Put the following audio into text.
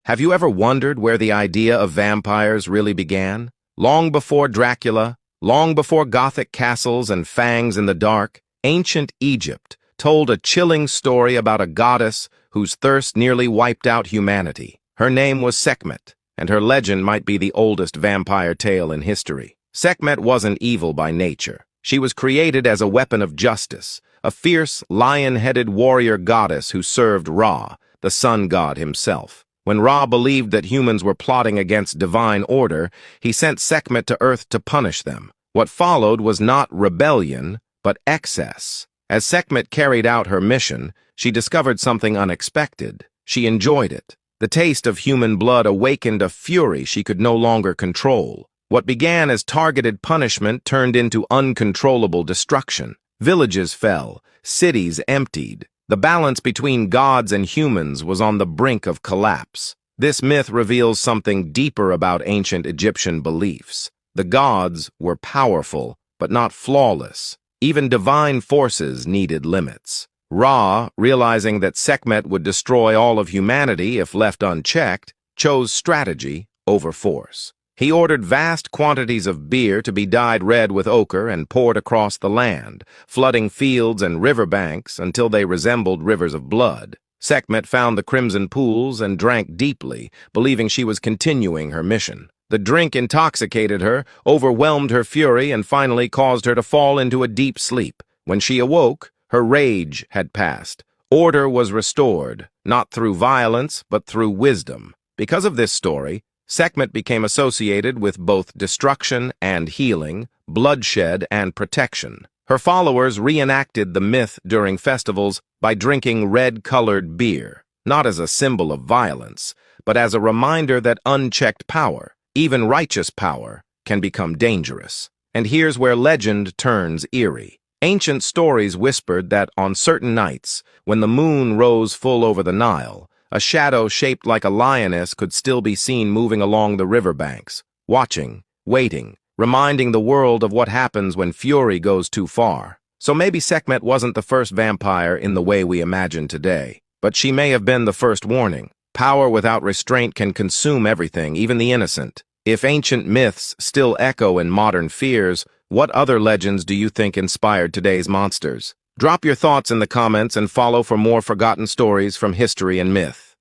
Have you ever wondered where the idea of vampires really began? Long before Dracula, long before Gothic castles and fangs in the dark, ancient Egypt told a chilling story about a goddess whose thirst nearly wiped out humanity. Her name was Sekhmet, and her legend might be the oldest vampire tale in history. Sekhmet wasn't evil by nature. She was created as a weapon of justice, a fierce, lion-headed warrior goddess who served Ra, the sun god himself. When Ra believed that humans were plotting against divine order, he sent Sekhmet to Earth to punish them. What followed was not rebellion, but excess. As Sekhmet carried out her mission, she discovered something unexpected. She enjoyed it. The taste of human blood awakened a fury she could no longer control. What began as targeted punishment turned into uncontrollable destruction. Villages fell, cities emptied. The balance between gods and humans was on the brink of collapse. This myth reveals something deeper about ancient Egyptian beliefs. The gods were powerful, but not flawless. Even divine forces needed limits. Ra, realizing that Sekhmet would destroy all of humanity if left unchecked, chose strategy over force. He ordered vast quantities of beer to be dyed red with ochre and poured across the land, flooding fields and riverbanks until they resembled rivers of blood. Sekhmet found the crimson pools and drank deeply, believing she was continuing her mission. The drink intoxicated her, overwhelmed her fury, and finally caused her to fall into a deep sleep. When she awoke, her rage had passed. Order was restored, not through violence, but through wisdom. Because of this story, Sekhmet became associated with both destruction and healing, bloodshed and protection. Her followers reenacted the myth during festivals by drinking red-colored beer, not as a symbol of violence, but as a reminder that unchecked power, even righteous power, can become dangerous. And here's where legend turns eerie. Ancient stories whispered that on certain nights, when the moon rose full over the Nile, a shadow shaped like a lioness could still be seen moving along the riverbanks, watching, waiting, reminding the world of what happens when fury goes too far. So maybe Sekhmet wasn't the first vampire in the way we imagine today, but she may have been the first warning. Power without restraint can consume everything, even the innocent. If ancient myths still echo in modern fears, what other legends do you think inspired today's monsters? Drop your thoughts in the comments and follow for more forgotten stories from history and myth.